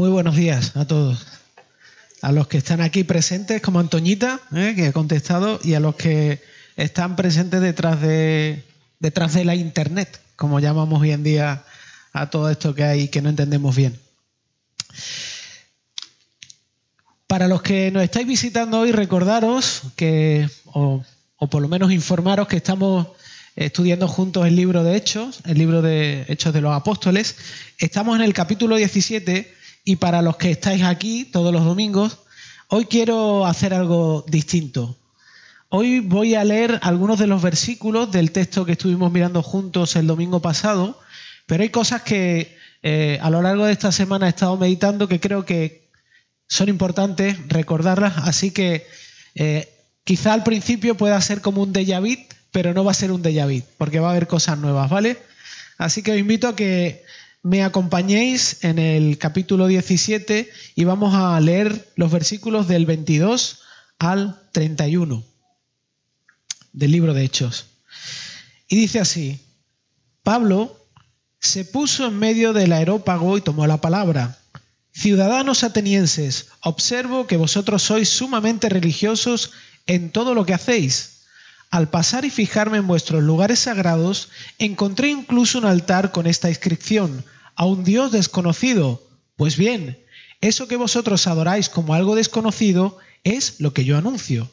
Muy buenos días a todos. A los que están aquí presentes, como Antoñita, que ha contestado, y a los que están presentes detrás de la internet, como llamamos hoy en día a todo esto que hay que no entendemos bien. Para los que nos estáis visitando hoy, recordaros que, o por lo menos informaros que estamos estudiando juntos el libro de Hechos, el libro de Hechos de los Apóstoles. Estamos en el capítulo 17 y para los que estáis aquí todos los domingos, hoy quiero hacer algo distinto. Hoy voy a leer algunos de los versículos del texto que estuvimos mirando juntos el domingo pasado, pero hay cosas que a lo largo de esta semana he estado meditando que creo que son importantes recordarlas, así que quizá al principio pueda ser como un déjà vu, pero no va a ser un déjà vu, porque va a haber cosas nuevas, ¿vale? Así que os invito a que me acompañéis en el capítulo 17 y vamos a leer los versículos del 22 al 31 del libro de Hechos. Y dice así: Pablo se puso en medio del areópago y tomó la palabra. Ciudadanos atenienses, observo que vosotros sois sumamente religiosos en todo lo que hacéis. Al pasar y fijarme en vuestros lugares sagrados, encontré incluso un altar con esta inscripción: a un Dios desconocido. Pues bien, eso que vosotros adoráis como algo desconocido es lo que yo anuncio.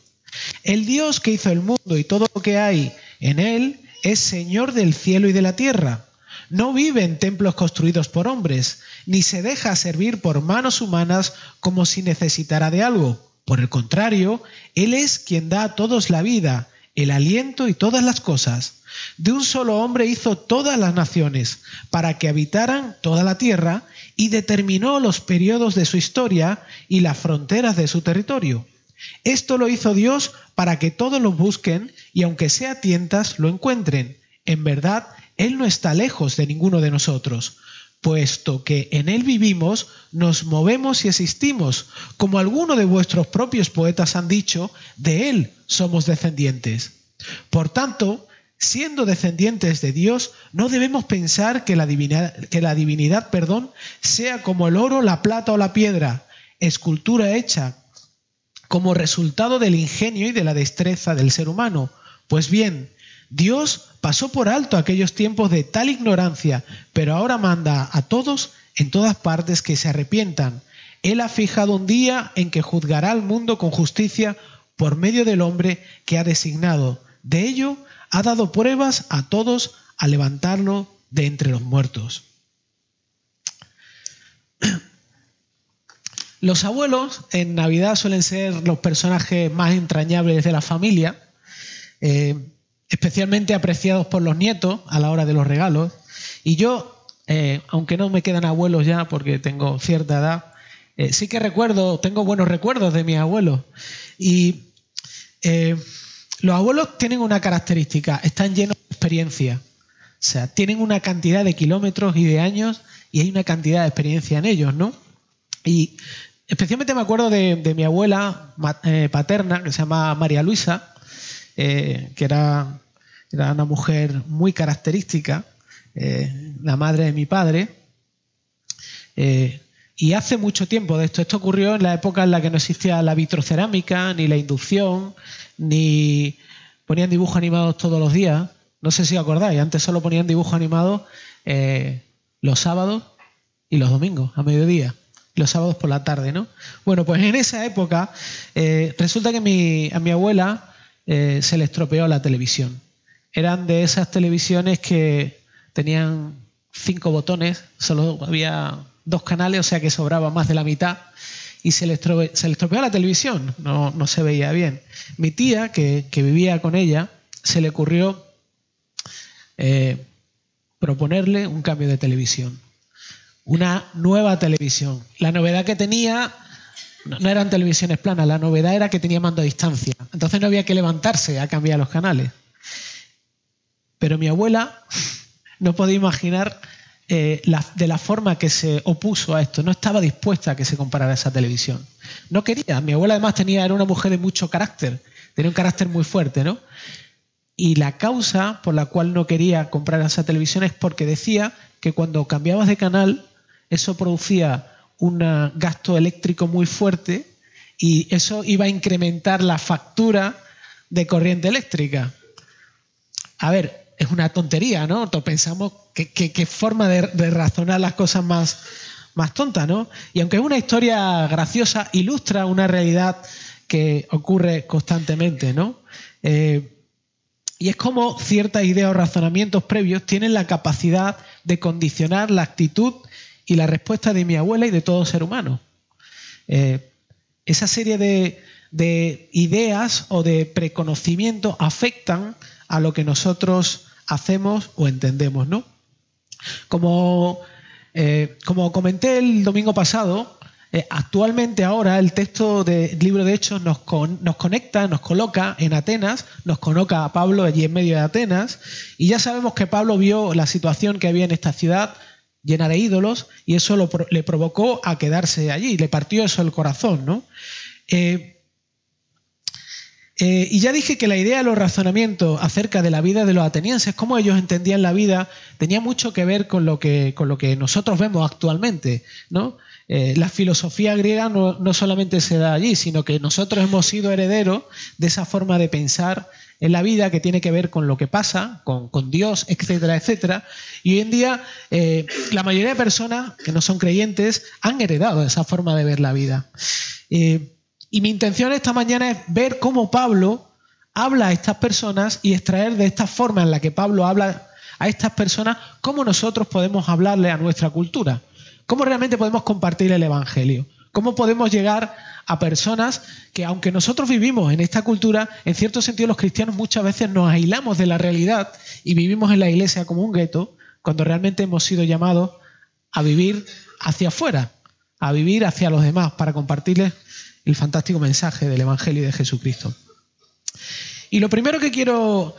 El Dios que hizo el mundo y todo lo que hay en él es Señor del cielo y de la tierra. No vive en templos construidos por hombres, ni se deja servir por manos humanas como si necesitara de algo. Por el contrario, Él es quien da a todos la vida, el aliento y todas las cosas. De un solo hombre hizo todas las naciones, para que habitaran toda la tierra, y determinó los periodos de su historia y las fronteras de su territorio. Esto lo hizo Dios para que todos lo busquen y aunque sea a tientas lo encuentren. En verdad, Él no está lejos de ninguno de nosotros, puesto que en Él vivimos, nos movemos y existimos. Como algunos de vuestros propios poetas han dicho, de Él somos descendientes. Por tanto, siendo descendientes de Dios, no debemos pensar que la divinidad, sea como el oro, la plata o la piedra, escultura hecha como resultado del ingenio y de la destreza del ser humano. Pues bien, Dios pasó por alto aquellos tiempos de tal ignorancia, pero ahora manda a todos en todas partes que se arrepientan. Él ha fijado un día en que juzgará al mundo con justicia por medio del hombre que ha designado. De ello ha dado pruebas a todos al levantarlo de entre los muertos. Los abuelos en Navidad suelen ser los personajes más entrañables de la familia, especialmente apreciados por los nietos a la hora de los regalos. Y yo, aunque no me quedan abuelos ya porque tengo cierta edad, sí que tengo buenos recuerdos de mis abuelos. Y los abuelos tienen una característica: están llenos de experiencia. O sea, tienen una cantidad de kilómetros y de años y hay una cantidad de experiencia en ellos, ¿no? Y especialmente me acuerdo de mi abuela paterna, que se llama María Luisa, que era una mujer muy característica, la madre de mi padre. Y hace mucho tiempo de esto. Esto ocurrió en la época en la que no existía la vitrocerámica, ni la inducción, ni ponían dibujos animados todos los días. No sé si os acordáis, antes solo ponían dibujos animados los sábados y los domingos, a mediodía. Los sábados por la tarde, ¿no? Bueno, pues en esa época resulta que a mi abuela se le estropeó la televisión. Eran de esas televisiones que tenían 5 botones, solo había 2 canales, o sea que sobraba más de la mitad, y se le estropeó la televisión, no se veía bien. Mi tía, que vivía con ella, se le ocurrió proponerle un cambio de televisión. Una nueva televisión. La novedad que tenía no eran televisiones planas, la novedad era que tenía mando a distancia. Entonces no había que levantarse a cambiar los canales. Pero mi abuela no podía imaginar de la forma que se opuso a esto. No estaba dispuesta a que se comprara esa televisión. No quería. Mi abuela además era una mujer de mucho carácter. Tenía un carácter muy fuerte, ¿no? Y la causa por la cual no quería comprar esa televisión es porque decía que cuando cambiabas de canal, eso producía un gasto eléctrico muy fuerte y eso iba a incrementar la factura de corriente eléctrica. A ver, es una tontería, ¿no? Todos pensamos qué forma de razonar las cosas más tonta, ¿no? Y aunque es una historia graciosa, ilustra una realidad que ocurre constantemente, ¿no? Y es como ciertas ideas o razonamientos previos tienen la capacidad de condicionar la actitud y la respuesta de mi abuela y de todo ser humano. Esa serie de ideas o de preconocimientos afectan a lo que nosotros hacemos o entendemos, ¿no? Como comenté el domingo pasado, actualmente ahora el texto del libro de Hechos nos conecta, nos coloca en Atenas, nos coloca a Pablo allí en medio de Atenas, y ya sabemos que Pablo vio la situación que había en esta ciudad llena de ídolos y eso le provocó a quedarse allí, le partió eso el corazón, ¿no? Y ya dije que la idea de los razonamientos acerca de la vida de los atenienses, cómo ellos entendían la vida, tenía mucho que ver con lo que nosotros vemos actualmente, ¿no? La filosofía griega no solamente se da allí, sino que nosotros hemos sido herederos de esa forma de pensar en la vida que tiene que ver con lo que pasa, con Dios, etcétera, etcétera. Y hoy en día la mayoría de personas que no son creyentes han heredado esa forma de ver la vida. Y mi intención esta mañana es ver cómo Pablo habla a estas personas y extraer de esta forma en la que Pablo habla a estas personas cómo nosotros podemos hablarle a nuestra cultura, cómo realmente podemos compartir el Evangelio, cómo podemos llegar a personas que, aunque nosotros vivimos en esta cultura, en cierto sentido los cristianos muchas veces nos aislamos de la realidad y vivimos en la iglesia como un gueto, cuando realmente hemos sido llamados a vivir hacia afuera, a vivir hacia los demás, para compartirles el fantástico mensaje del Evangelio de Jesucristo. Y lo primero que quiero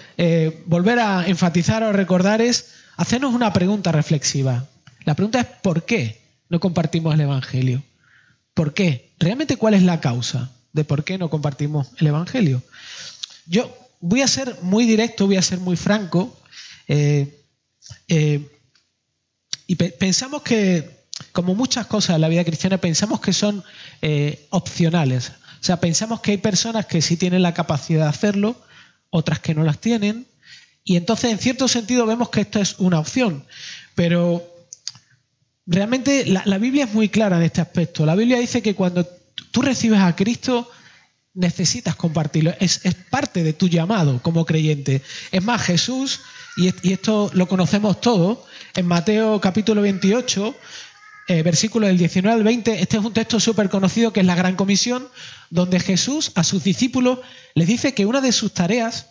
volver a enfatizar o recordar es hacernos una pregunta reflexiva. La pregunta es ¿por qué no compartimos el Evangelio? ¿Por qué? ¿Realmente cuál es la causa de por qué no compartimos el Evangelio? Yo voy a ser muy directo, voy a ser muy franco. Y pensamos que, como muchas cosas en la vida cristiana, pensamos que son opcionales. O sea, pensamos que hay personas que sí tienen la capacidad de hacerlo, otras que no las tienen. Y entonces, en cierto sentido, vemos que esto es una opción. Pero realmente la Biblia es muy clara en este aspecto. La Biblia dice que cuando tú recibes a Cristo, necesitas compartirlo. Es parte de tu llamado como creyente. Es más, Jesús, y esto lo conocemos todos, en Mateo capítulo 28, versículos del 19 al 20, este es un texto súper conocido que es la Gran Comisión, donde Jesús a sus discípulos les dice que una de sus tareas,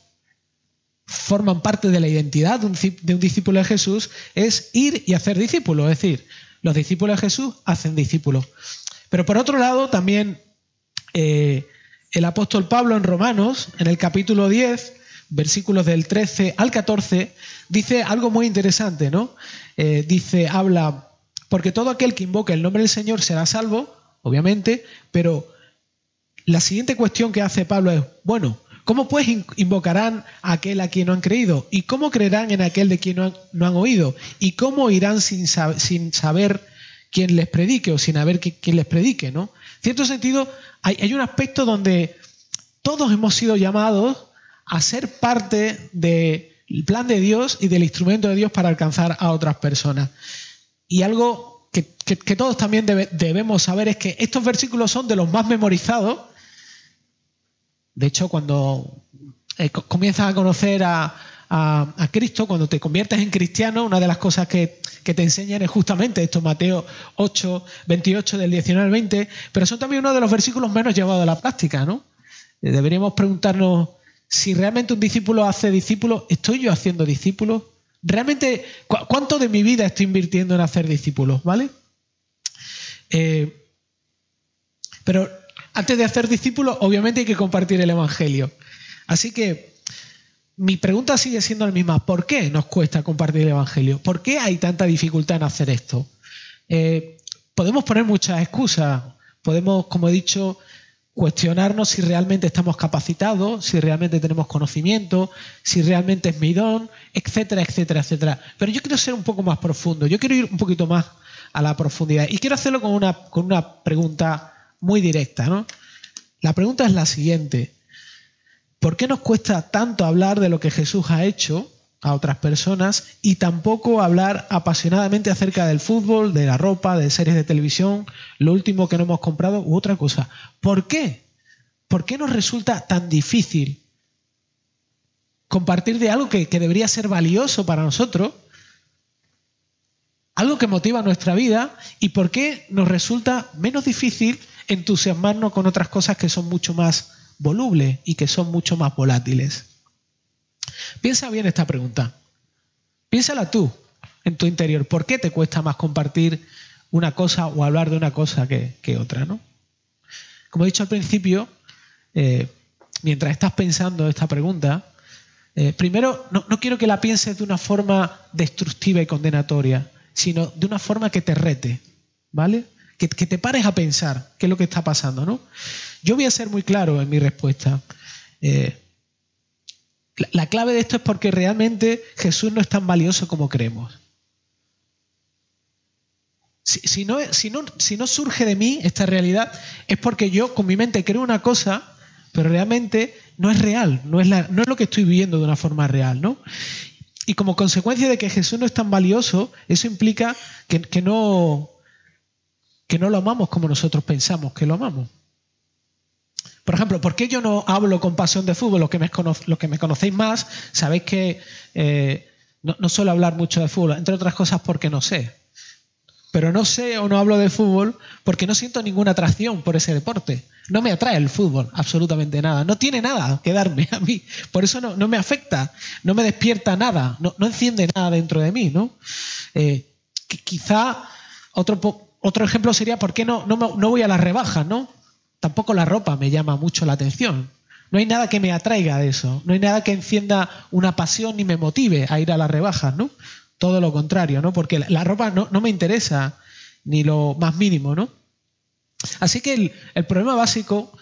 forman parte de la identidad de un discípulo de Jesús, es ir y hacer discípulos. Es decir, los discípulos de Jesús hacen discípulos. Pero por otro lado, también el apóstol Pablo en Romanos, en el capítulo 10, versículos del 13 al 14, dice algo muy interesante, ¿no? Habla, porque todo aquel que invoque el nombre del Señor será salvo, obviamente, pero la siguiente cuestión que hace Pablo es, bueno, ¿cómo pues invocarán a aquel a quien no han creído? ¿Y cómo creerán en aquel de quien no han oído? ¿Y cómo irán sin saber quién les predique o sin saber quién les predique, ¿no? En cierto sentido, hay un aspecto donde todos hemos sido llamados a ser parte del plan de Dios y del instrumento de Dios para alcanzar a otras personas. Y algo que todos también debemos saber es que estos versículos son de los más memorizados. De hecho, cuando comienzas a conocer a Cristo, cuando te conviertes en cristiano, una de las cosas que te enseñan es justamente esto, Mateo 8, 28, del 19 al 20, pero son también uno de los versículos menos llevados a la práctica, ¿no? Deberíamos preguntarnos si realmente un discípulo hace discípulos. ¿Estoy yo haciendo discípulos? ¿Realmente cuánto de mi vida estoy invirtiendo en hacer discípulos? ¿Vale? Pero antes de hacer discípulos, obviamente hay que compartir el Evangelio. Así que mi pregunta sigue siendo la misma. ¿Por qué nos cuesta compartir el Evangelio? ¿Por qué hay tanta dificultad en hacer esto? Podemos poner muchas excusas. Podemos, como he dicho, cuestionarnos si realmente estamos capacitados, si realmente tenemos conocimiento, si realmente es mi don, etcétera, etcétera, etcétera. Pero yo quiero ser un poco más profundo. Yo quiero ir un poquito más a la profundidad. Y quiero hacerlo con una pregunta muy directa, ¿no? La pregunta es la siguiente. ¿Por qué nos cuesta tanto hablar de lo que Jesús ha hecho a otras personas y tampoco hablar apasionadamente acerca del fútbol, de la ropa, de series de televisión, lo último que no hemos comprado u otra cosa? ¿Por qué? ¿Por qué nos resulta tan difícil compartir de algo que debería ser valioso para nosotros, algo que motiva nuestra vida, y por qué nos resulta menos difícil entusiasmarnos con otras cosas que son mucho más volubles y que son mucho más volátiles? Piensa bien esta pregunta. Piénsala tú en tu interior. ¿Por qué te cuesta más compartir una cosa o hablar de una cosa que otra, ¿no? Como he dicho al principio, mientras estás pensando esta pregunta, primero no quiero que la pienses de una forma destructiva y condenatoria, sino de una forma que te rete, ¿vale? Que te pares a pensar qué es lo que está pasando, ¿no? Yo voy a ser muy claro en mi respuesta. La clave de esto es porque realmente Jesús no es tan valioso como creemos. Si no surge de mí esta realidad, es porque yo con mi mente creo una cosa, pero realmente no es real, no es lo que estoy viviendo de una forma real, ¿no? Y como consecuencia de que Jesús no es tan valioso, eso implica que no lo amamos como nosotros pensamos que lo amamos. Por ejemplo, ¿por qué yo no hablo con pasión de fútbol? Los que me conocéis más, sabéis que no suelo hablar mucho de fútbol, entre otras cosas porque no sé. Pero no sé o no hablo de fútbol porque no siento ninguna atracción por ese deporte. No me atrae el fútbol, absolutamente nada. No tiene nada que darme a mí. Por eso no me afecta, no me despierta nada, no enciende nada dentro de mí, ¿no? Quizá otro ejemplo sería ¿por qué no voy a las rebajas, ¿no? Tampoco la ropa me llama mucho la atención. No hay nada que me atraiga de eso. No hay nada que encienda una pasión ni me motive a ir a las rebajas, ¿no? Todo lo contrario, ¿no? Porque la ropa no me interesa ni lo más mínimo, ¿no? Así que el problema básico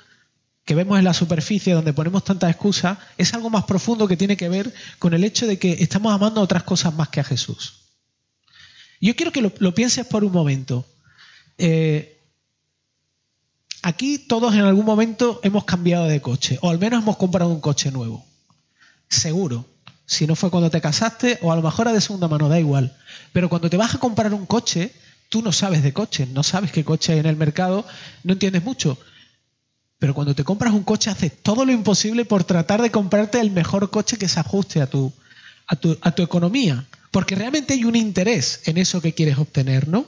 que vemos en la superficie, donde ponemos tantas excusas, es algo más profundo que tiene que ver con el hecho de que estamos amando a otras cosas más que a Jesús. Yo quiero que lo pienses por un momento. Aquí todos en algún momento hemos cambiado de coche, o al menos hemos comprado un coche nuevo. Seguro. Si no fue cuando te casaste, o a lo mejor era de segunda mano, da igual. Pero cuando te vas a comprar un coche, tú no sabes de coches, no sabes qué coche hay en el mercado, no entiendes mucho. Pero cuando te compras un coche, haces todo lo imposible por tratar de comprarte el mejor coche que se ajuste a tu economía. Porque realmente hay un interés en eso que quieres obtener, ¿no?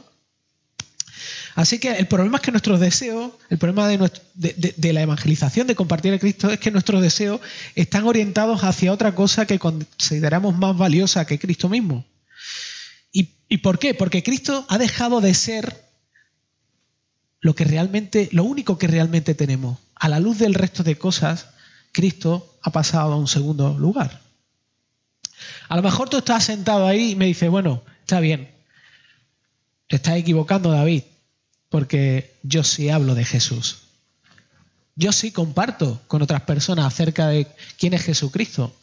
Así que el problema es que nuestros deseos, el problema de la evangelización, de compartir a Cristo, es que nuestros deseos están orientados hacia otra cosa que consideramos más valiosa que Cristo mismo. ¿Y por qué? Porque Cristo ha dejado de ser lo único que realmente tenemos. A la luz del resto de cosas, Cristo ha pasado a un segundo lugar. A lo mejor tú estás sentado ahí y me dices, bueno, está bien, te estás equivocando, David. Porque yo sí hablo de Jesús. Yo sí comparto con otras personas acerca de quién es Jesucristo.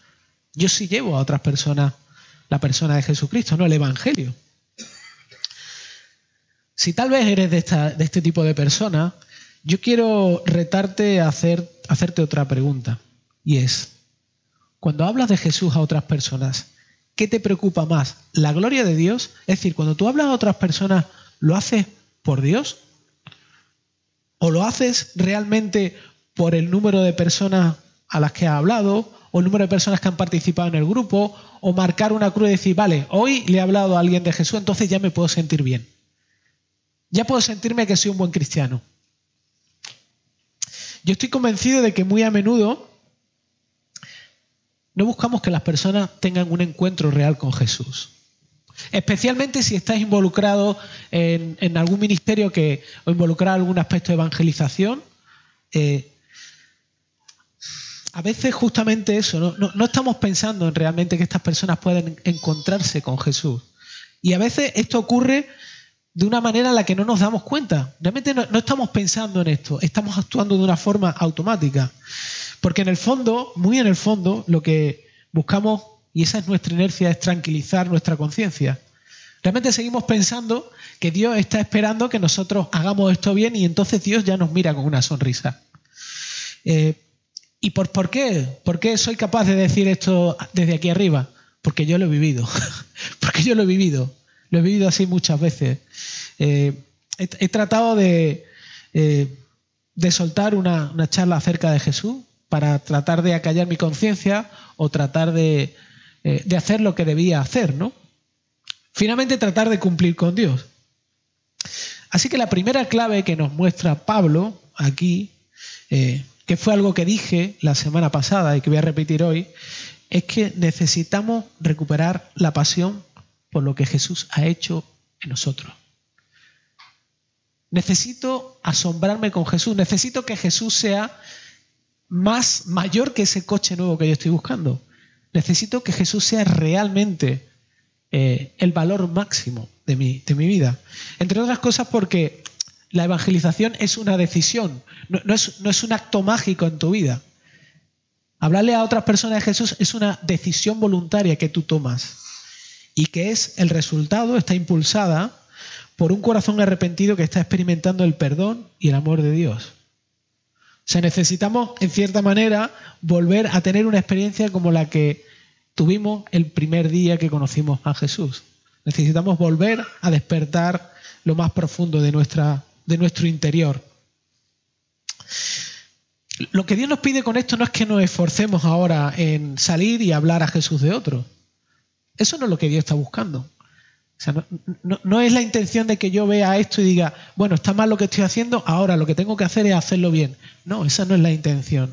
Yo sí llevo a otras personas la persona de Jesucristo, no el Evangelio. Si tal vez eres de este tipo de persona, yo quiero retarte a hacerte otra pregunta. Y es, cuando hablas de Jesús a otras personas, ¿qué te preocupa más? ¿La gloria de Dios? Es decir, cuando tú hablas a otras personas, ¿lo haces por Dios? ¿O lo haces realmente por el número de personas a las que has hablado, o el número de personas que han participado en el grupo, o marcar una cruz y decir, vale, hoy le he hablado a alguien de Jesús, entonces ya me puedo sentir bien? Ya puedo sentirme que soy un buen cristiano. Yo estoy convencido de que muy a menudo no buscamos que las personas tengan un encuentro real con Jesús. Especialmente si estás involucrado en algún ministerio o involucrado en algún aspecto de evangelización. A veces justamente eso, no estamos pensando en realmente que estas personas pueden encontrarse con Jesús. Y a veces esto ocurre de una manera en la que no nos damos cuenta. Realmente no estamos pensando en esto, estamos actuando de una forma automática. Porque en el fondo, muy en el fondo, lo que buscamos, y esa es nuestra inercia, es tranquilizar nuestra conciencia. Realmente seguimos pensando que Dios está esperando que nosotros hagamos esto bien y entonces Dios ya nos mira con una sonrisa. ¿Y por qué? ¿Por qué soy capaz de decir esto desde aquí arriba? Porque yo lo he vivido. Porque yo lo he vivido. Lo he vivido así muchas veces. He tratado de soltar una charla acerca de Jesús para tratar de acallar mi conciencia o tratar de hacer lo que debía hacer, ¿no? Finalmente tratar de cumplir con Dios. Así que la primera clave que nos muestra Pablo aquí, que fue algo que dije la semana pasada y que voy a repetir hoy, es que necesitamos recuperar la pasión por lo que Jesús ha hecho en nosotros. Necesito asombrarme con Jesús, necesito que Jesús sea mayor que ese coche nuevo que yo estoy buscando. Necesito que Jesús sea realmente el valor máximo de mi vida. Entre otras cosas porque la evangelización es una decisión, no es un acto mágico en tu vida. Hablarle a otras personas de Jesús es una decisión voluntaria que tú tomas y que es el resultado, está impulsada por un corazón arrepentido que está experimentando el perdón y el amor de Dios. O sea, necesitamos, en cierta manera, volver a tener una experiencia como la que tuvimos el primer día que conocimos a Jesús. Necesitamos volver a despertar lo más profundo de nuestro interior. Lo que Dios nos pide con esto no es que nos esforcemos ahora en salir y hablar a Jesús de otro. Eso no es lo que Dios está buscando. O sea, no es la intención de que yo vea esto y diga, bueno, está mal lo que estoy haciendo, ahora lo que tengo que hacer es hacerlo bien. No, esa no es la intención.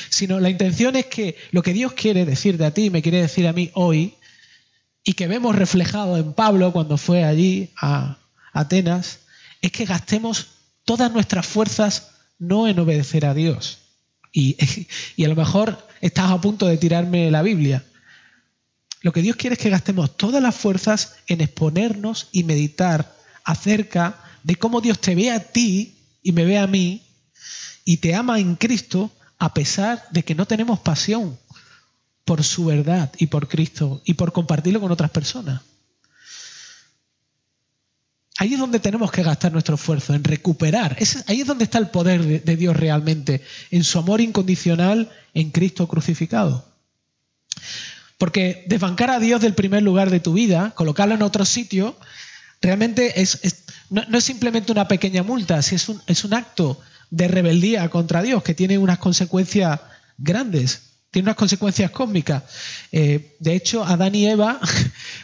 Sino la intención es que lo que Dios quiere decirte a ti, me quiere decir a mí hoy, y que vemos reflejado en Pablo cuando fue allí a Atenas, es que gastemos todas nuestras fuerzas no en obedecer a Dios. Y a lo mejor estás a punto de tirarme la Biblia. Lo que Dios quiere es que gastemos todas las fuerzas en exponernos y meditar acerca de cómo Dios te ve a ti y me ve a mí y te ama en Cristo a pesar de que no tenemos pasión por su verdad y por Cristo y por compartirlo con otras personas. Ahí es donde tenemos que gastar nuestro esfuerzo, en recuperar. Ahí es donde está el poder de Dios realmente, en su amor incondicional en Cristo crucificado. Porque desbancar a Dios del primer lugar de tu vida, colocarlo en otro sitio, realmente no es simplemente una pequeña multa, es un acto de rebeldía contra Dios que tiene unas consecuencias grandes, tiene unas consecuencias cósmicas. De hecho, Adán y Eva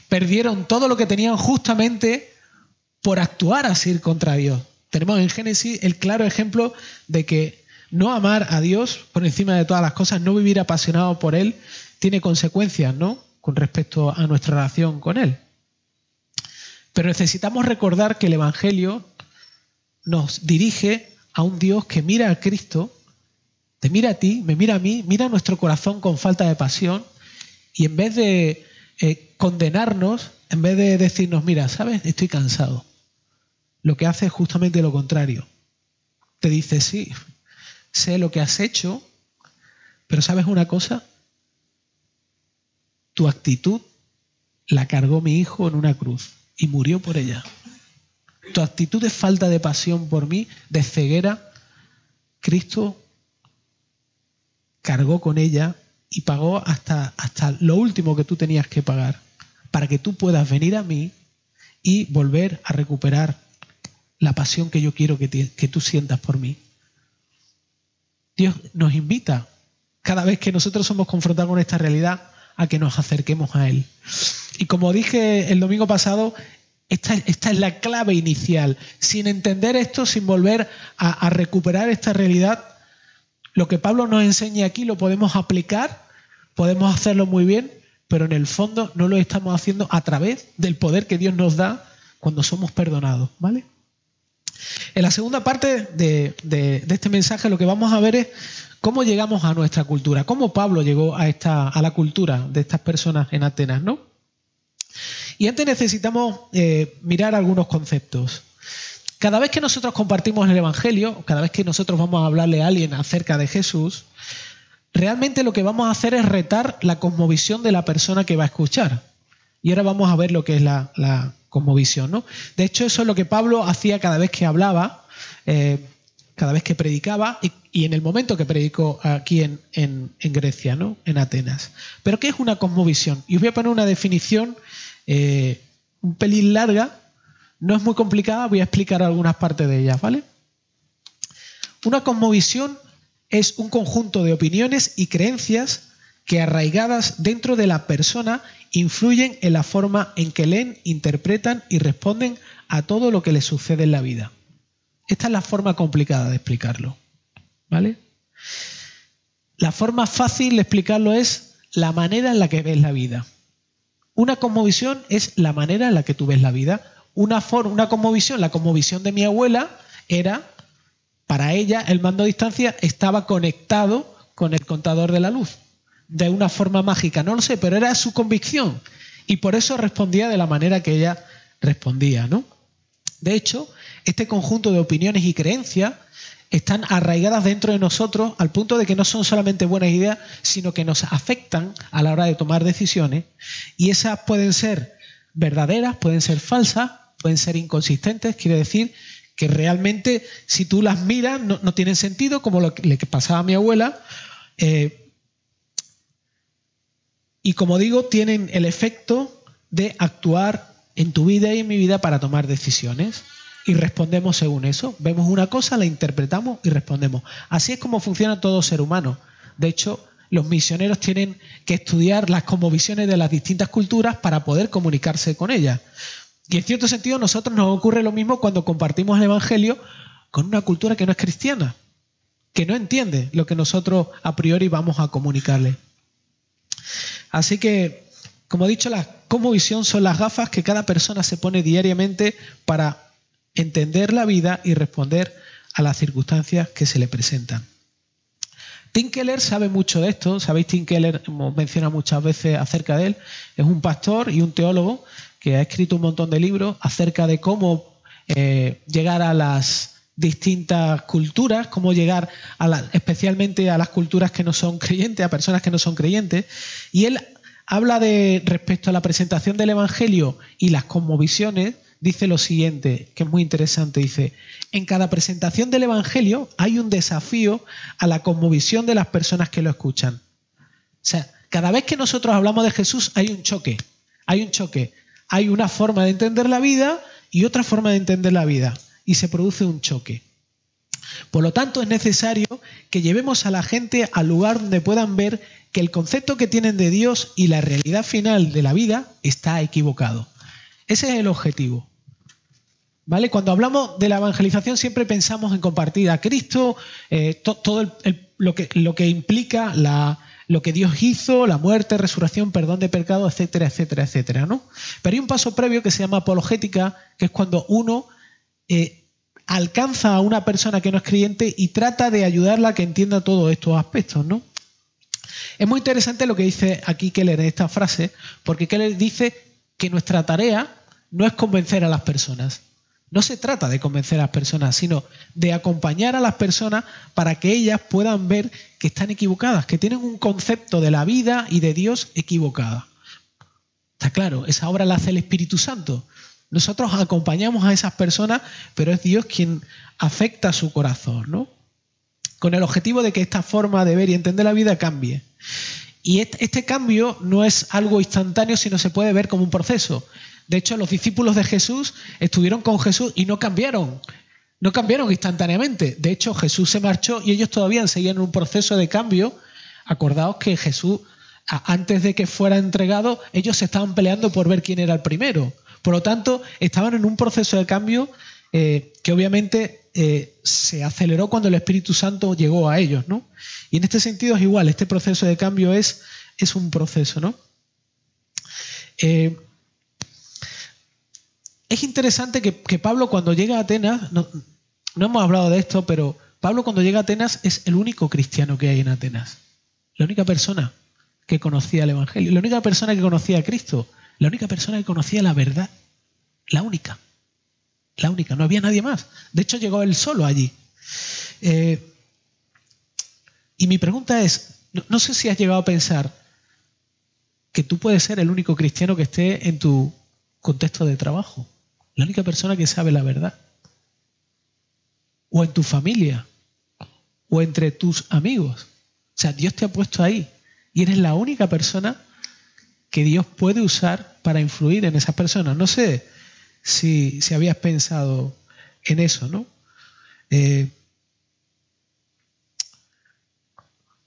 perdieron todo lo que tenían justamente por actuar así contra Dios. Tenemos en Génesis el claro ejemplo de que no amar a Dios por encima de todas las cosas, no vivir apasionado por Él, tiene consecuencias, ¿no?, con respecto a nuestra relación con Él. Pero necesitamos recordar que el Evangelio nos dirige a un Dios que mira a Cristo, te mira a ti, me mira a mí, mira a nuestro corazón con falta de pasión y en vez de condenarnos, en vez de decirnos, mira, ¿sabes? Estoy cansado. Lo que hace es justamente lo contrario. Te dice, sí, sé lo que has hecho, pero ¿sabes una cosa? Tu actitud la cargó mi hijo en una cruz y murió por ella. Tu actitud de falta de pasión por mí, de ceguera, Cristo cargó con ella y pagó hasta lo último que tú tenías que pagar para que tú puedas venir a mí y volver a recuperar la pasión que yo quiero que tú sientas por mí. Dios nos invita cada vez que nosotros somos confrontados con esta realidad a que nos acerquemos a Él. Y como dije el domingo pasado, esta es la clave inicial. Sin entender esto, sin volver a recuperar esta realidad, lo que Pablo nos enseña aquí lo podemos aplicar, podemos hacerlo muy bien, pero en el fondo no lo estamos haciendo a través del poder que Dios nos da cuando somos perdonados, ¿vale? En la segunda parte de este mensaje lo que vamos a ver es cómo llegamos a nuestra cultura, cómo Pablo llegó a la cultura de estas personas en Atenas, ¿no? Y antes necesitamos mirar algunos conceptos. Cada vez que nosotros compartimos el Evangelio, cada vez que nosotros vamos a hablarle a alguien acerca de Jesús, realmente lo que vamos a hacer es retar la cosmovisión de la persona que va a escuchar. Y ahora vamos a ver lo que es la cosmovisión, ¿no? De hecho, eso es lo que Pablo hacía cada vez que hablaba, cada vez que predicaba y en el momento que predicó aquí en Grecia, ¿no? En Atenas. ¿Pero qué es una cosmovisión? Y os voy a poner una definición un pelín larga, no es muy complicada, voy a explicar algunas partes de ella, ¿vale? Una cosmovisión es un conjunto de opiniones y creencias que arraigadas dentro de la persona influyen en la forma en que leen, interpretan y responden a todo lo que les sucede en la vida. Esta es la forma complicada de explicarlo, ¿vale? La forma fácil de explicarlo es la manera en la que ves la vida. Una cosmovisión es la manera en la que tú ves la vida. Una cosmovisión, la cosmovisión de mi abuela era, para ella, el mando a distancia estaba conectado con el contador de la luz. De una forma mágica, no lo sé, pero era su convicción. Y por eso respondía de la manera que ella respondía, ¿no? De hecho, este conjunto de opiniones y creencias están arraigadas dentro de nosotros al punto de que no son solamente buenas ideas, sino que nos afectan a la hora de tomar decisiones. Y esas pueden ser verdaderas, pueden ser falsas, pueden ser inconsistentes. Quiere decir que realmente, si tú las miras, no tienen sentido, como lo que pasaba a mi abuela. Y como digo, tienen el efecto de actuar en tu vida y en mi vida para tomar decisiones. Y respondemos según eso. Vemos una cosa, la interpretamos y respondemos. Así es como funciona todo ser humano. De hecho, los misioneros tienen que estudiar las cosmovisiones de las distintas culturas para poder comunicarse con ellas. Y en cierto sentido, a nosotros nos ocurre lo mismo cuando compartimos el Evangelio con una cultura que no es cristiana, que no entiende lo que nosotros a priori vamos a comunicarle. Así que, como he dicho, la cosmovisión son las gafas que cada persona se pone diariamente para entender la vida y responder a las circunstancias que se le presentan. Tim Keller sabe mucho de esto. Sabéis, Tim Keller, hemos mencionado muchas veces acerca de él. Es un pastor y un teólogo que ha escrito un montón de libros acerca de cómo llegar a las distintas culturas, cómo llegar especialmente a las culturas que no son creyentes, a personas que no son creyentes. Y él habla respecto a la presentación del Evangelio y las cosmovisiones, dice lo siguiente, que es muy interesante. Dice: en cada presentación del Evangelio hay un desafío a la cosmovisión de las personas que lo escuchan. O sea, cada vez que nosotros hablamos de Jesús hay un choque. Hay una forma de entender la vida y otra forma de entender la vida. Y se produce un choque. Por lo tanto, es necesario que llevemos a la gente al lugar donde puedan ver que el concepto que tienen de Dios y la realidad final de la vida está equivocado. Ese es el objetivo. ¿Vale? Cuando hablamos de la evangelización siempre pensamos en compartir a Cristo, todo lo que implica lo que Dios hizo, la muerte, resurrección, perdón de pecado, etcétera, etcétera, etcétera, ¿no? Pero hay un paso previo que se llama apologética, que es cuando uno alcanza a una persona que no es creyente y trata de ayudarla a que entienda todos estos aspectos, ¿no? Es muy interesante lo que dice aquí Keller en esta frase, porque Keller dice que nuestra tarea no es convencer a las personas. No se trata de convencer a las personas, sino de acompañar a las personas para que ellas puedan ver que están equivocadas, que tienen un concepto de la vida y de Dios equivocada. Está claro, esa obra la hace el Espíritu Santo. Nosotros acompañamos a esas personas, pero es Dios quien afecta su corazón, ¿no? Con el objetivo de que esta forma de ver y entender la vida cambie. Y este cambio no es algo instantáneo, sino se puede ver como un proceso. De hecho, los discípulos de Jesús estuvieron con Jesús y no cambiaron instantáneamente. De hecho, Jesús se marchó y ellos todavía seguían en un proceso de cambio. Acordaos que Jesús, antes de que fuera entregado, ellos se estaban peleando por ver quién era el primero. Por lo tanto, estaban en un proceso de cambio que obviamente se aceleró cuando el Espíritu Santo llegó a ellos, ¿no? Y en este sentido es igual, este proceso de cambio es un proceso, ¿no? Es interesante que Pablo, cuando llega a Atenas, no hemos hablado de esto, pero Pablo, cuando llega a Atenas, es el único cristiano que hay en Atenas. La única persona que conocía el Evangelio, la única persona que conocía a Cristo, la única persona que conocía la verdad. La única, no había nadie más. De hecho, llegó él solo allí. Y mi pregunta es, no sé si has llegado a pensar que tú puedes ser el único cristiano que esté en tu contexto de trabajo. La única persona que sabe la verdad. O en tu familia. O entre tus amigos. O sea, Dios te ha puesto ahí. Y eres la única persona que Dios puede usar para influir en esas personas. No sé si habías pensado en eso, ¿no?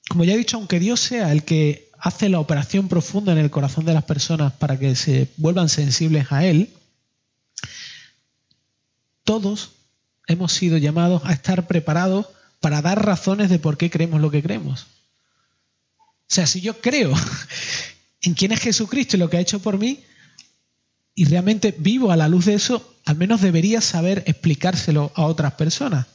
Como ya he dicho, aunque Dios sea el que hace la operación profunda en el corazón de las personas para que se vuelvan sensibles a Él, todos hemos sido llamados a estar preparados para dar razones de por qué creemos lo que creemos. O sea, si yo creo en quién es Jesucristo y lo que ha hecho por mí, y realmente vivo a la luz de eso, al menos debería saber explicárselo a otras personas.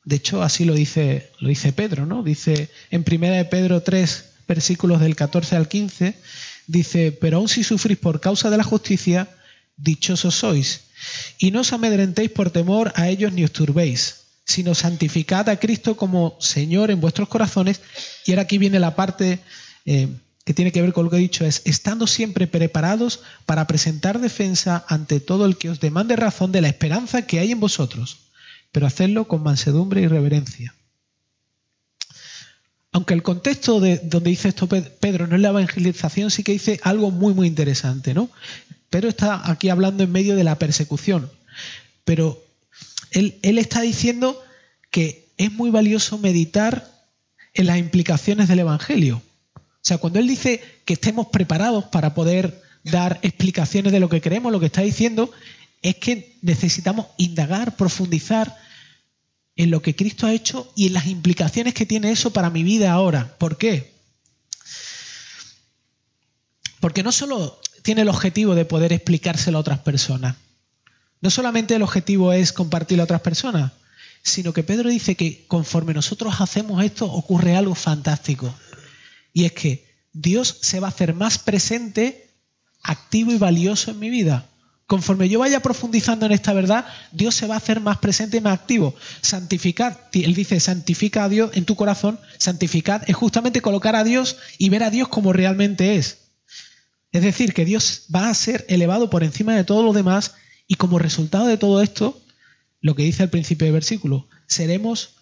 De hecho, así lo dice Pedro, ¿no? Dice en 1 Pedro 3, versículos del 14 al 15, dice: pero aun si sufrís por causa de la justicia, dichosos sois. Y no os amedrentéis por temor a ellos ni os turbéis, sino santificad a Cristo como Señor en vuestros corazones. Y ahora aquí viene la parte que tiene que ver con lo que he dicho, es estando siempre preparados para presentar defensa ante todo el que os demande razón de la esperanza que hay en vosotros, pero hacedlo con mansedumbre y reverencia. Aunque el contexto de donde dice esto Pedro no es la evangelización, sí que dice algo muy, muy interesante, ¿no? Pedro está aquí hablando en medio de la persecución, pero él está diciendo que es muy valioso meditar en las implicaciones del evangelio. O sea, cuando él dice que estemos preparados para poder dar explicaciones de lo que creemos, lo que está diciendo es que necesitamos indagar, profundizar en lo que Cristo ha hecho y en las implicaciones que tiene eso para mi vida ahora. ¿Por qué? Porque no solo tiene el objetivo de poder explicárselo a otras personas, no solamente el objetivo es compartirlo a otras personas, sino que Pedro dice que conforme nosotros hacemos esto ocurre algo fantástico. Y es que Dios se va a hacer más presente, activo y valioso en mi vida. Conforme yo vaya profundizando en esta verdad, Dios se va a hacer más presente y más activo. Santificad, él dice, santifica a Dios en tu corazón. Santificad es justamente colocar a Dios y ver a Dios como realmente es. Es decir, que Dios va a ser elevado por encima de todo lo demás y como resultado de todo esto, lo que dice al principio del versículo, seremos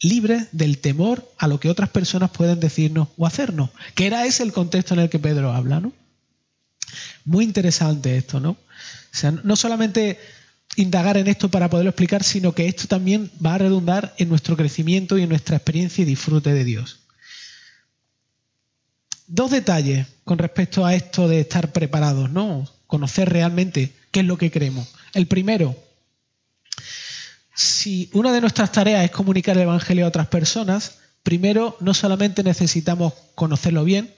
libres del temor a lo que otras personas pueden decirnos o hacernos. Que era ese el contexto en el que Pedro habla, ¿no? Muy interesante esto, ¿no? O sea, no solamente indagar en esto para poderlo explicar, sino que esto también va a redundar en nuestro crecimiento y en nuestra experiencia y disfrute de Dios. Dos detalles con respecto a esto de estar preparados, ¿no? Conocer realmente qué es lo que creemos. El primero, si una de nuestras tareas es comunicar el Evangelio a otras personas, primero no solamente necesitamos conocerlo bien,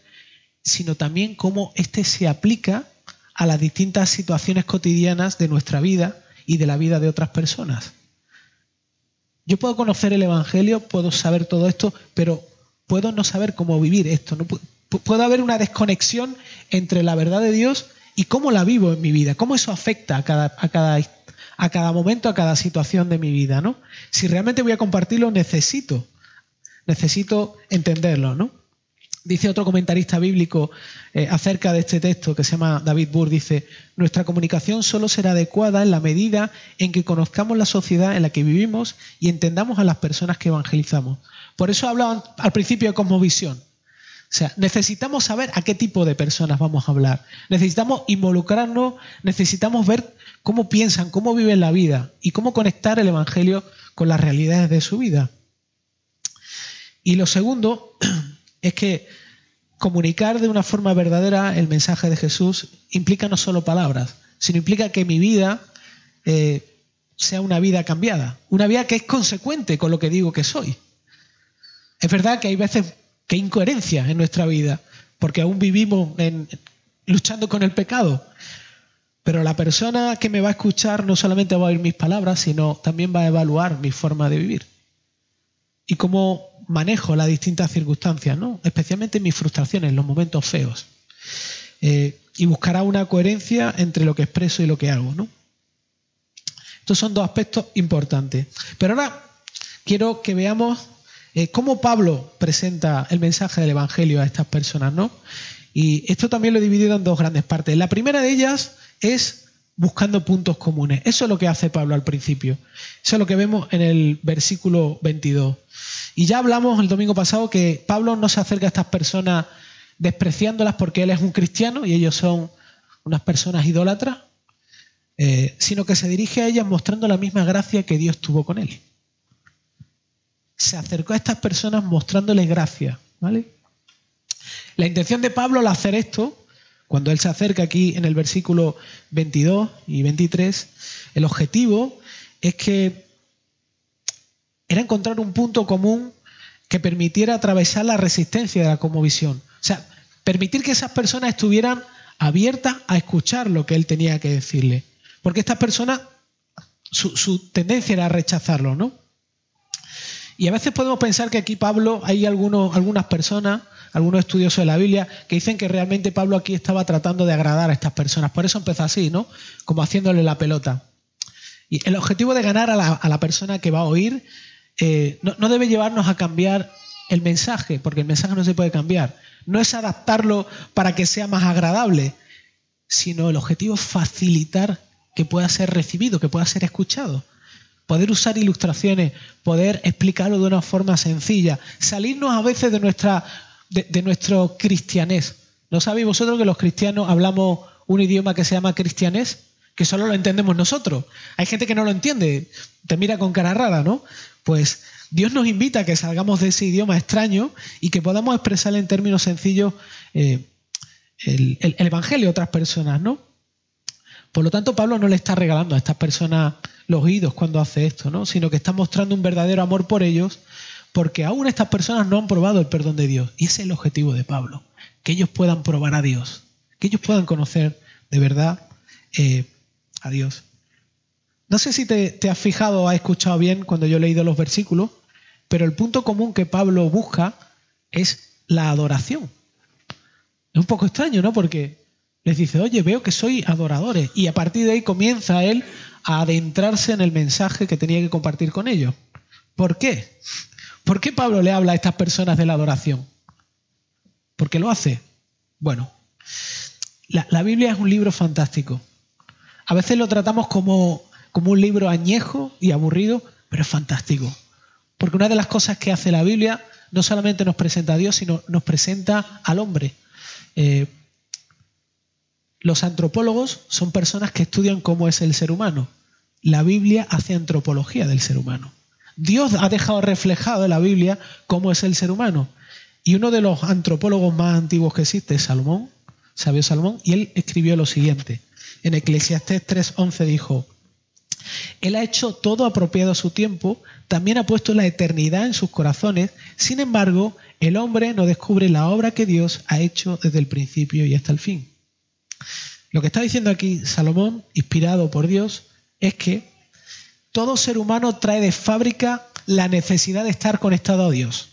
sino también cómo éste se aplica a las distintas situaciones cotidianas de nuestra vida y de la vida de otras personas. Yo puedo conocer el Evangelio, puedo saber todo esto, pero puedo no saber cómo vivir esto. No puede haber una desconexión entre la verdad de Dios y cómo la vivo en mi vida, cómo eso afecta a cada momento, a cada situación de mi vida, ¿no? Si realmente voy a compartirlo, necesito entenderlo, ¿no? Dice otro comentarista bíblico acerca de este texto que se llama David Burr, dice: nuestra comunicación solo será adecuada en la medida en que conozcamos la sociedad en la que vivimos y entendamos a las personas que evangelizamos. Por eso hablaban al principio de cosmovisión. O sea, necesitamos saber a qué tipo de personas vamos a hablar. Necesitamos involucrarnos, necesitamos ver cómo piensan, cómo viven la vida y cómo conectar el Evangelio con las realidades de su vida. Y lo segundo es que comunicar de una forma verdadera el mensaje de Jesús implica no solo palabras, sino implica que mi vida sea una vida cambiada, una vida que es consecuente con lo que digo que soy. Es verdad que hay veces que hay incoherencias en nuestra vida, porque aún vivimos luchando con el pecado. Pero la persona que me va a escuchar no solamente va a oír mis palabras, sino también va a evaluar mi forma de vivir. Y cómo manejo las distintas circunstancias, ¿no? Especialmente mis frustraciones, los momentos feos. Y buscará una coherencia entre lo que expreso y lo que hago, ¿no? Estos son dos aspectos importantes. Pero ahora quiero que veamos cómo Pablo presenta el mensaje del Evangelio a estas personas, ¿no? Y esto también lo he dividido en dos grandes partes. La primera de ellas es buscando puntos comunes. Eso es lo que hace Pablo al principio. Eso es lo que vemos en el versículo 22. Y ya hablamos el domingo pasado que Pablo no se acerca a estas personas despreciándolas porque él es un cristiano y ellos son unas personas idólatras, sino que se dirige a ellas mostrando la misma gracia que Dios tuvo con él. Se acercó a estas personas mostrándoles gracia, ¿vale? La intención de Pablo al hacer esto, cuando él se acerca aquí en el versículo 22 y 23, el objetivo es que era encontrar un punto común que permitiera atravesar la resistencia de la cosmovisión. O sea, permitir que esas personas estuvieran abiertas a escuchar lo que él tenía que decirle. Porque estas personas, su tendencia era rechazarlo, ¿no? Y a veces podemos pensar que aquí Pablo, hay algunas personas, algunos estudiosos de la Biblia, que dicen que realmente Pablo aquí estaba tratando de agradar a estas personas. Por eso empezó así, ¿no? Como haciéndole la pelota. Y el objetivo de ganar a la persona que va a oír no debe llevarnos a cambiar el mensaje, porque el mensaje no se puede cambiar. No es adaptarlo para que sea más agradable, sino el objetivo es facilitar que pueda ser recibido, que pueda ser escuchado. Poder usar ilustraciones, poder explicarlo de una forma sencilla, salirnos a veces de nuestro cristianés. ¿No sabéis vosotros que los cristianos hablamos un idioma que se llama cristianés? Que solo lo entendemos nosotros. Hay gente que no lo entiende, te mira con cara rara, ¿no? Pues Dios nos invita a que salgamos de ese idioma extraño y que podamos expresar en términos sencillos el evangelio a otras personas, ¿no? Por lo tanto, Pablo no le está regalando a estas personas los oídos cuando hace esto, ¿no? Sino que está mostrando un verdadero amor por ellos, porque aún estas personas no han probado el perdón de Dios. Y ese es el objetivo de Pablo, que ellos puedan probar a Dios, que ellos puedan conocer de verdad a Dios. No sé si te has fijado o has escuchado bien cuando yo he leído los versículos, pero el punto común que Pablo busca es la adoración. Es un poco extraño, ¿no? Porque les dice, oye, veo que sois adoradores. Y a partir de ahí comienza él a adentrarse en el mensaje que tenía que compartir con ellos. ¿Por qué? ¿Por qué Pablo le habla a estas personas de la adoración? ¿Por qué lo hace? Bueno, la Biblia es un libro fantástico. A veces lo tratamos como un libro añejo y aburrido, pero es fantástico. Porque una de las cosas que hace la Biblia no solamente nos presenta a Dios, sino nos presenta al hombre. Los antropólogos son personas que estudian cómo es el ser humano. La Biblia hace antropología del ser humano. Dios ha dejado reflejado en la Biblia cómo es el ser humano. Y uno de los antropólogos más antiguos que existe es Salomón, sabio Salomón, y él escribió lo siguiente. En Eclesiastés 3:11 dijo: Él ha hecho todo apropiado a su tiempo, también ha puesto la eternidad en sus corazones, sin embargo, el hombre no descubre la obra que Dios ha hecho desde el principio y hasta el fin. Lo que está diciendo aquí Salomón, inspirado por Dios, es que todo ser humano trae de fábrica la necesidad de estar conectado a Dios.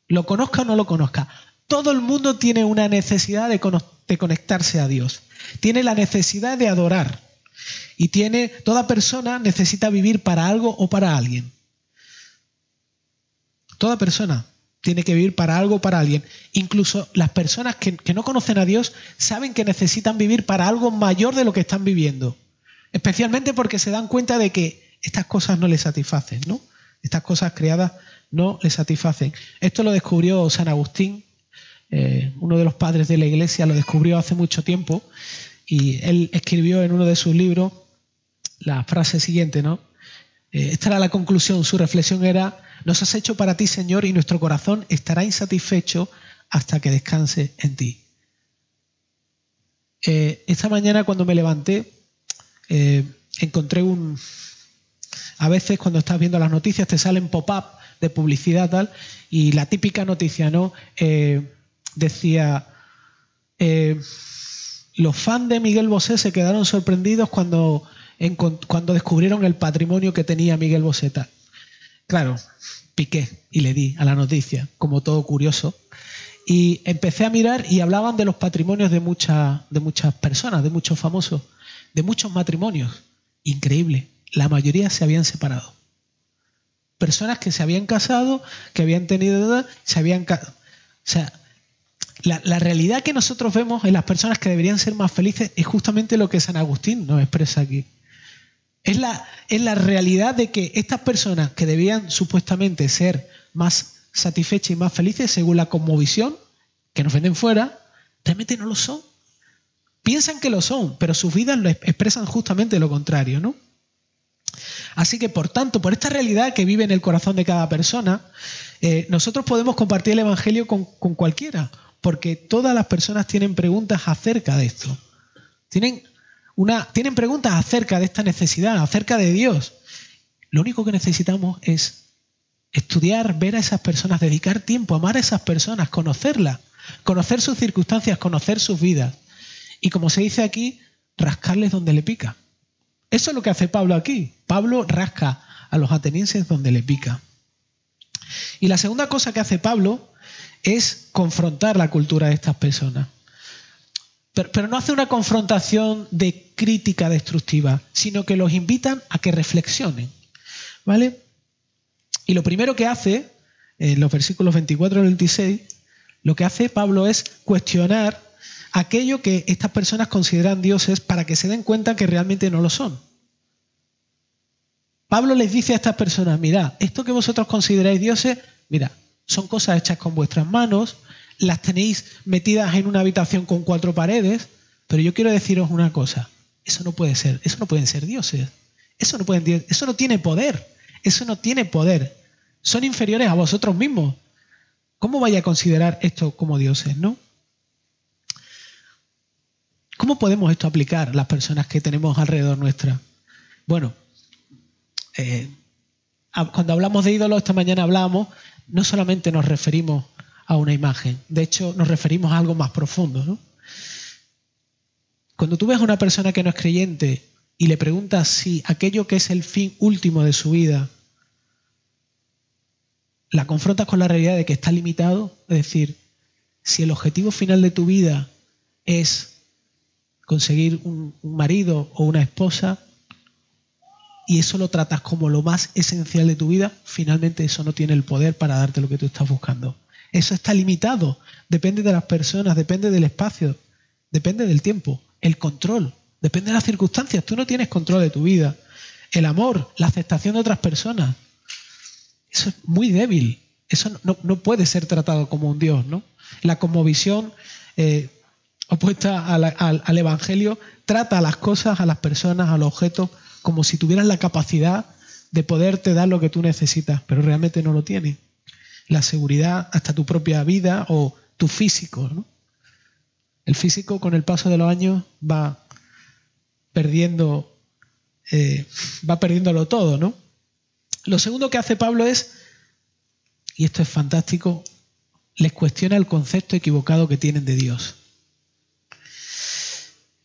Lo conozca o no lo conozca. Todo el mundo tiene una necesidad de conectarse a Dios. Tiene la necesidad de adorar. Y toda persona necesita vivir para algo o para alguien. Toda persona tiene que vivir para algo o para alguien. Incluso las personas que no conocen a Dios saben que necesitan vivir para algo mayor de lo que están viviendo. Especialmente porque se dan cuenta de que estas cosas no les satisfacen, ¿no? Estas cosas creadas no les satisfacen. Esto lo descubrió San Agustín, uno de los padres de la Iglesia, lo descubrió hace mucho tiempo. Y él escribió en uno de sus libros la frase siguiente, ¿no? Esta era la conclusión, su reflexión era: nos has hecho para ti, Señor, y nuestro corazón estará insatisfecho hasta que descanse en ti. Esta mañana cuando me levanté, encontré a veces cuando estás viendo las noticias te salen pop-up de publicidad tal, y la típica noticia, ¿no? Decía... los fans de Miguel Bosé se quedaron sorprendidos cuando descubrieron el patrimonio que tenía Miguel Bosé. Claro, piqué y le di a la noticia, como todo curioso. Y empecé a mirar y hablaban de los patrimonios de muchas personas, de muchos famosos, de muchos matrimonios. Increíble, la mayoría se habían separado. Personas que se habían casado, que habían tenido edad, o sea, La realidad que nosotros vemos en las personas que deberían ser más felices es justamente lo que San Agustín nos expresa aquí. Es la realidad de que estas personas que debían supuestamente ser más satisfechas y más felices según la cosmovisión que nos venden fuera, realmente no lo son. Piensan que lo son, pero sus vidas lo expresan justamente lo contrario, ¿no? Así que, por tanto, por esta realidad que vive en el corazón de cada persona, nosotros podemos compartir el Evangelio con cualquiera, porque todas las personas tienen preguntas acerca de esto. Tienen preguntas acerca de esta necesidad, acerca de Dios. Lo único que necesitamos es estudiar, ver a esas personas, dedicar tiempo, amar a esas personas, conocerlas, conocer sus circunstancias, conocer sus vidas. Y como se dice aquí, rascarles donde le pica. Eso es lo que hace Pablo aquí. Pablo rasca a los atenienses donde le pica. Y la segunda cosa que hace Pablo es confrontar la cultura de estas personas. Pero no hace una confrontación de crítica destructiva, sino que los invitan a que reflexionen, ¿vale? Y lo primero que hace, en los versículos 24 al 26, lo que hace Pablo es cuestionar aquello que estas personas consideran dioses para que se den cuenta que realmente no lo son. Pablo les dice a estas personas, mirad, esto que vosotros consideráis dioses, mirad, son cosas hechas con vuestras manos, las tenéis metidas en una habitación con 4 paredes, pero yo quiero deciros una cosa, eso no puede ser, eso no pueden ser dioses, eso no tiene poder, eso no tiene poder, son inferiores a vosotros mismos. ¿Cómo vais a considerar esto como dioses, no? ¿Cómo podemos esto aplicar las personas que tenemos alrededor nuestra? Bueno, cuando hablamos de ídolos, esta mañana hablábamos, no solamente nos referimos a una imagen, de hecho nos referimos a algo más profundo, ¿no? Cuando tú ves a una persona que no es creyente y le preguntas si aquello que es el fin último de su vida, la confrontas con la realidad de que está limitado, es decir, si el objetivo final de tu vida es conseguir un marido o una esposa y eso lo tratas como lo más esencial de tu vida, finalmente eso no tiene el poder para darte lo que tú estás buscando. Eso está limitado, depende de las personas, depende del espacio, depende del tiempo, el control, depende de las circunstancias. Tú no tienes control de tu vida. El amor, la aceptación de otras personas, eso es muy débil. Eso no puede ser tratado como un Dios, ¿no? La cosmovisión opuesta al Evangelio trata a las cosas, a las personas, a los objetos, como si tuvieran la capacidad de poderte dar lo que tú necesitas, pero realmente no lo tienen. La seguridad, hasta tu propia vida o tu físico, ¿no? El físico, con el paso de los años, va perdiéndolo todo, ¿no? Lo segundo que hace Pablo es, y esto es fantástico, les cuestiona el concepto equivocado que tienen de Dios.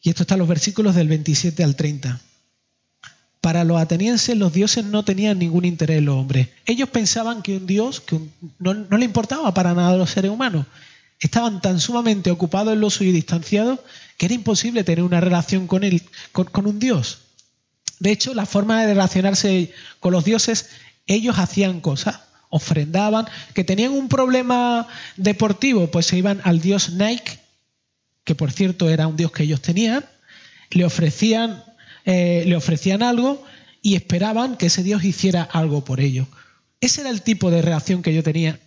Y esto está en los versículos del 27 al 30. Para los atenienses, los dioses no tenían ningún interés en los hombres. Ellos pensaban que un dios no le importaba para nada a los seres humanos. Estaban tan sumamente ocupados en lo suyo y distanciados que era imposible tener una relación con un dios. De hecho, la forma de relacionarse con los dioses, ellos hacían cosas, ofrendaban, que tenían un problema deportivo, pues se iban al dios Nike, que por cierto era un dios que ellos tenían, le ofrecían algo y esperaban que ese Dios hiciera algo por ellos. Ese era el tipo de reacción que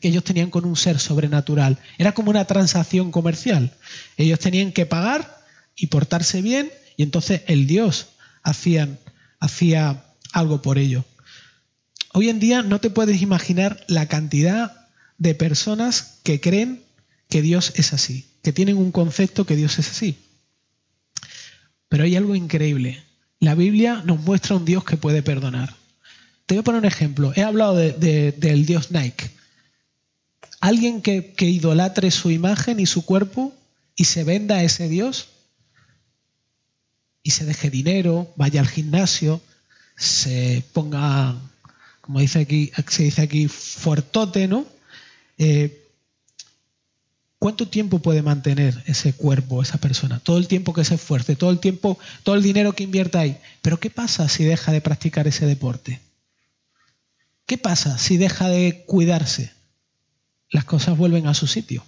ellos tenían con un ser sobrenatural. Era como una transacción comercial. Ellos tenían que pagar y portarse bien y entonces el Dios hacía algo por ellos. Hoy en día no te puedes imaginar la cantidad de personas que creen que Dios es así, que tienen un concepto que Dios es así. Pero hay algo increíble. La Biblia nos muestra un Dios que puede perdonar. Te voy a poner un ejemplo. He hablado del Dios Nike. Alguien que idolatre su imagen y su cuerpo y se venda a ese Dios y se deje dinero, vaya al gimnasio, se ponga, como se dice aquí, fuertote, ¿no? ¿Cuánto tiempo puede mantener ese cuerpo, esa persona? Todo el tiempo que se esfuerce, todo el dinero que invierta ahí. Pero ¿qué pasa si deja de practicar ese deporte? ¿Qué pasa si deja de cuidarse? Las cosas vuelven a su sitio.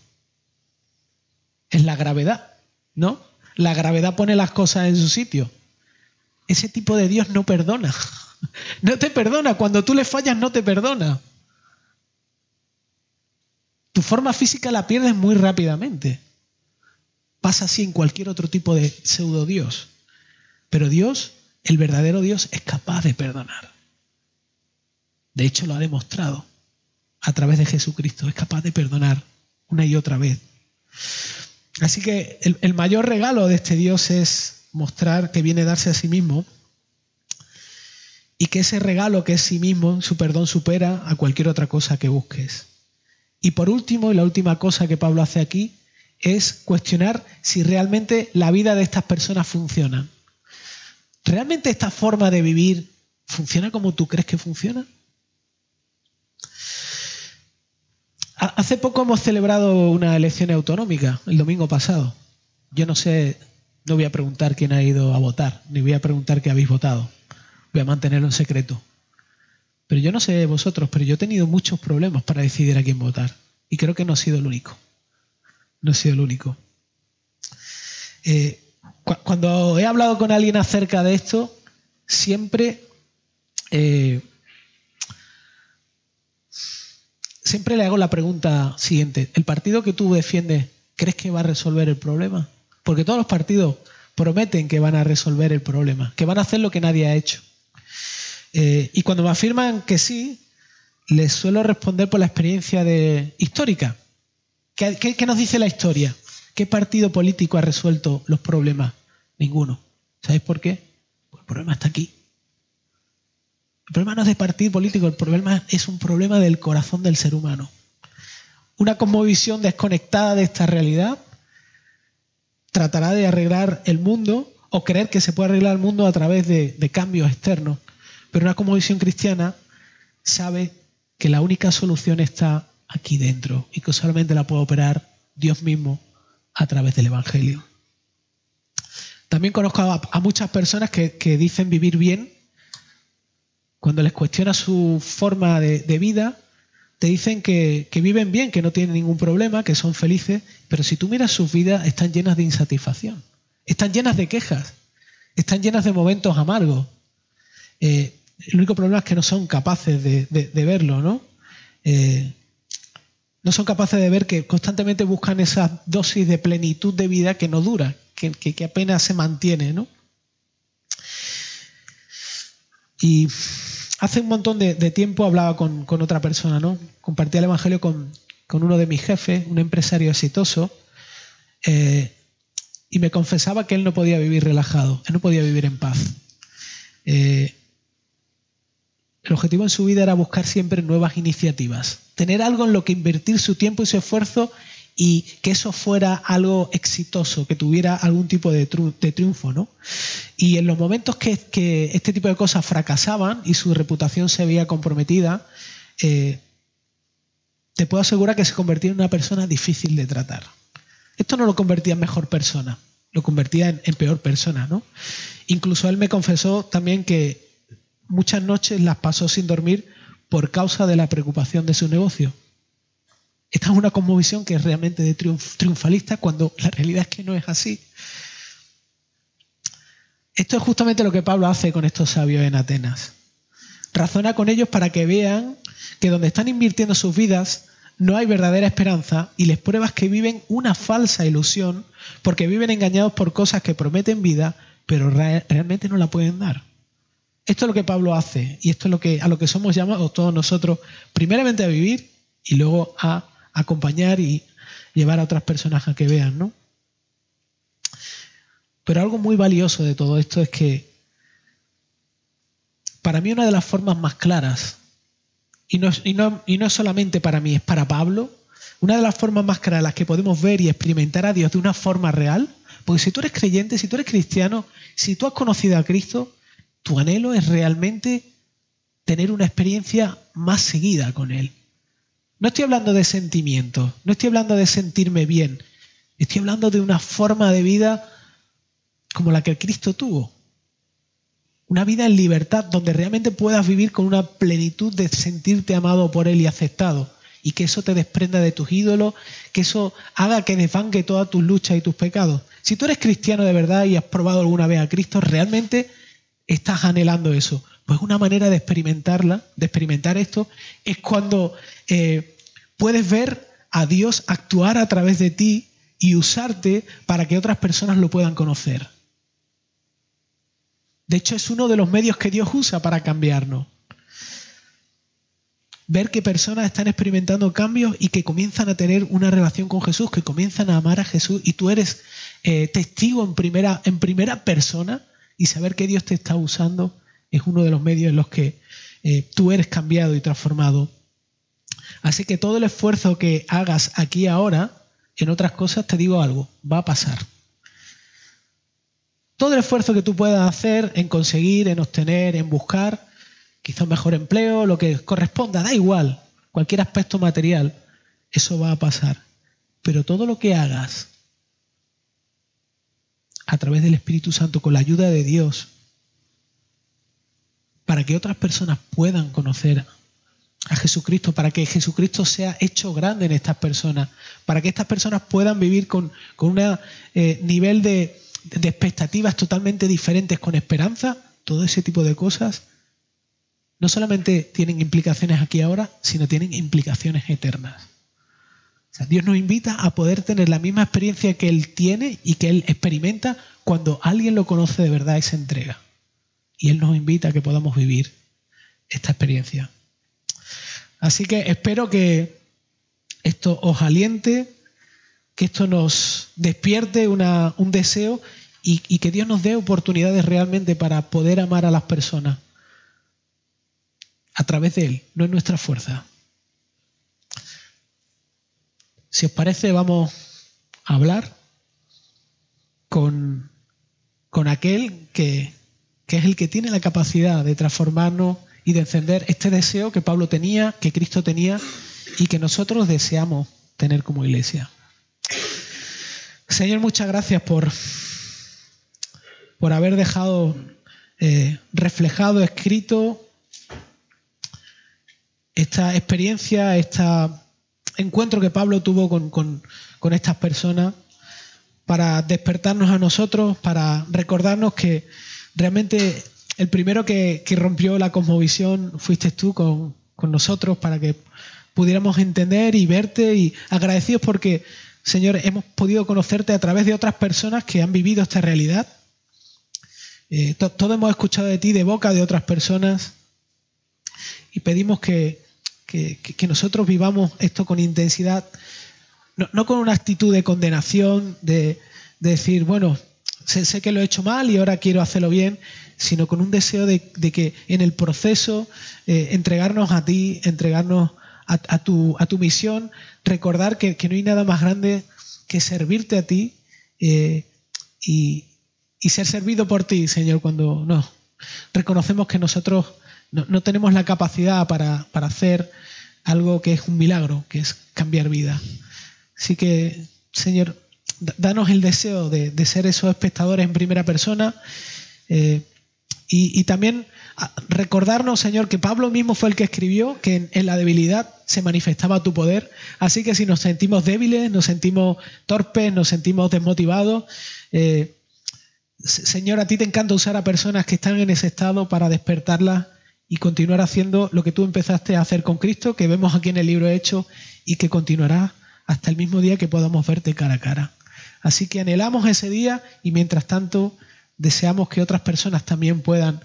la gravedad, ¿no? La gravedad pone las cosas en su sitio. Ese tipo de Dios no perdona. No te perdona. Cuando tú le fallas, no te perdona. Tu forma física la pierdes muy rápidamente. Pasa así en cualquier otro tipo de pseudo Dios. Pero Dios, el verdadero Dios, es capaz de perdonar. De hecho, lo ha demostrado a través de Jesucristo. Es capaz de perdonar una y otra vez. Así que el mayor regalo de este Dios es mostrar que viene a darse a sí mismo y que ese regalo que es sí mismo, su perdón, supera a cualquier otra cosa que busques. Y por último, y la última cosa que Pablo hace aquí, es cuestionar si realmente la vida de estas personas funciona. ¿Realmente esta forma de vivir funciona como tú crees que funciona? Hace poco hemos celebrado una elección autonómica, el domingo pasado. Yo no sé, no voy a preguntar quién ha ido a votar, ni voy a preguntar qué habéis votado. Voy a mantenerlo en secreto. Pero yo no sé vosotros, pero yo he tenido muchos problemas para decidir a quién votar. Y creo que no he sido el único. No he sido el único. Cuando he hablado con alguien acerca de esto, siempre le hago la pregunta siguiente. ¿El partido que tú defiendes crees que va a resolver el problema? Porque todos los partidos prometen que van a resolver el problema, que van a hacer lo que nadie ha hecho. Y cuando me afirman que sí, les suelo responder por la experiencia histórica. ¿Qué nos dice la historia? ¿Qué partido político ha resuelto los problemas? Ninguno. ¿Sabéis por qué? Pues el problema está aquí. El problema no es de partido político, el problema es un problema del corazón del ser humano. Una cosmovisión desconectada de esta realidad tratará de arreglar el mundo o creer que se puede arreglar el mundo a través de cambios externos. Pero una cosmovisión cristiana sabe que la única solución está aquí dentro y que solamente la puede operar Dios mismo a través del Evangelio. También conozco a muchas personas que dicen vivir bien. Cuando les cuestiona su forma de vida, te dicen que viven bien, que no tienen ningún problema, que son felices, pero si tú miras sus vidas, están llenas de insatisfacción, están llenas de quejas, están llenas de momentos amargos. El único problema es que no son capaces de verlo, ¿no? No son capaces de ver que constantemente buscan esa dosis de plenitud de vida que no dura, que apenas se mantiene, ¿no? Y hace un montón de tiempo hablaba con otra persona, ¿no? Compartía el Evangelio con uno de mis jefes, un empresario exitoso, y me confesaba que él no podía vivir relajado, él no podía vivir en paz. El objetivo en su vida era buscar siempre nuevas iniciativas, tener algo en lo que invertir su tiempo y su esfuerzo y que eso fuera algo exitoso, que tuviera algún tipo de triunfo, ¿no? Y en los momentos que este tipo de cosas fracasaban y su reputación se veía comprometida, te puedo asegurar que se convertía en una persona difícil de tratar. Esto no lo convertía en mejor persona, lo convertía en peor persona, ¿no? Incluso él me confesó también que muchas noches las pasó sin dormir por causa de la preocupación de su negocio. Esta es una cosmovisión que es realmente de triunfalista cuando la realidad es que no es así. Esto es justamente lo que Pablo hace con estos sabios en Atenas. Razona con ellos para que vean que donde están invirtiendo sus vidas no hay verdadera esperanza y les pruebas que viven una falsa ilusión porque viven engañados por cosas que prometen vida pero realmente no la pueden dar. Esto es lo que Pablo hace y esto es a lo que somos llamados todos nosotros, primeramente a vivir y luego a acompañar y llevar a otras personas a que vean, ¿no? Pero algo muy valioso de todo esto es que para mí una de las formas más claras, y no es solamente para mí, es para Pablo, una de las formas más claras en las que podemos ver y experimentar a Dios de una forma real, porque si tú eres creyente, si tú eres cristiano, si tú has conocido a Cristo, tu anhelo es realmente tener una experiencia más seguida con Él. No estoy hablando de sentimientos, no estoy hablando de sentirme bien, estoy hablando de una forma de vida como la que Cristo tuvo. Una vida en libertad donde realmente puedas vivir con una plenitud de sentirte amado por Él y aceptado. y que eso te desprenda de tus ídolos, que eso haga que desvangue todas tus luchas y tus pecados. Si tú eres cristiano de verdad y has probado alguna vez a Cristo, realmente estás anhelando eso. Pues una manera de experimentar esto, es cuando puedes ver a Dios actuar a través de ti y usarte para que otras personas lo puedan conocer. De hecho, es uno de los medios que Dios usa para cambiarnos. Ver que personas están experimentando cambios y que comienzan a tener una relación con Jesús, que comienzan a amar a Jesús, y tú eres testigo en primera persona, y saber que Dios te está usando es uno de los medios en los que tú eres cambiado y transformado. Así que todo el esfuerzo que hagas aquí ahora, en otras cosas, te digo algo, va a pasar. Todo el esfuerzo que tú puedas hacer en conseguir, en obtener, en buscar, quizá un mejor empleo, lo que corresponda, da igual, cualquier aspecto material, eso va a pasar. Pero todo lo que hagas a través del Espíritu Santo, con la ayuda de Dios, para que otras personas puedan conocer a Jesucristo, para que Jesucristo sea hecho grande en estas personas, para que estas personas puedan vivir con un nivel de expectativas totalmente diferentes, con esperanza, todo ese tipo de cosas, no solamente tienen implicaciones aquí ahora, sino tienen implicaciones eternas. O sea, Dios nos invita a poder tener la misma experiencia que Él tiene y que Él experimenta cuando alguien lo conoce de verdad y se entrega. Y Él nos invita a que podamos vivir esta experiencia. Así que espero que esto os aliente, que esto nos despierte un deseo y que Dios nos dé oportunidades realmente para poder amar a las personas a través de Él, no en nuestra fuerza. Si os parece, vamos a hablar con aquel que es el que tiene la capacidad de transformarnos y de encender este deseo que Pablo tenía, que Cristo tenía y que nosotros deseamos tener como iglesia. Señor, muchas gracias por haber dejado reflejado, escrito esta experiencia, este encuentro que Pablo tuvo con estas personas, para despertarnos a nosotros, para recordarnos que realmente el primero que rompió la cosmovisión fuiste tú con nosotros, para que pudiéramos entender y verte, y agradecidos porque, Señor, hemos podido conocerte a través de otras personas que han vivido esta realidad. Todos hemos escuchado de ti de boca de otras personas y pedimos que nosotros vivamos esto con intensidad, no con una actitud de condenación, de decir, bueno, sé que lo he hecho mal y ahora quiero hacerlo bien, sino con un deseo de que en el proceso entregarnos a ti, entregarnos a tu misión, recordar que no hay nada más grande que servirte a ti y ser servido por ti, Señor, cuando reconocemos que nosotros no tenemos la capacidad para hacer algo que es un milagro, que es cambiar vida. Así que, Señor, danos el deseo de ser esos espectadores en primera persona y también recordarnos, Señor, que Pablo mismo fue el que escribió que en la debilidad se manifestaba tu poder. Así que si nos sentimos débiles, nos sentimos torpes, nos sentimos desmotivados, Señor, a ti te encanta usar a personas que están en ese estado para despertarlas y continuar haciendo lo que tú empezaste a hacer con Cristo, que vemos aquí en el libro de Hechos, y que continuará hasta el mismo día que podamos verte cara a cara. Así que anhelamos ese día y mientras tanto deseamos que otras personas también puedan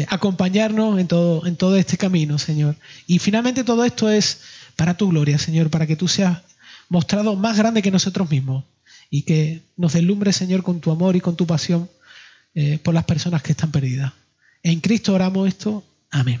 acompañarnos en todo este camino, Señor. Y finalmente todo esto es para tu gloria, Señor, para que tú seas mostrado más grande que nosotros mismos y que nos deslumbres, Señor, con tu amor y con tu pasión por las personas que están perdidas. En Cristo oramos esto. Amén.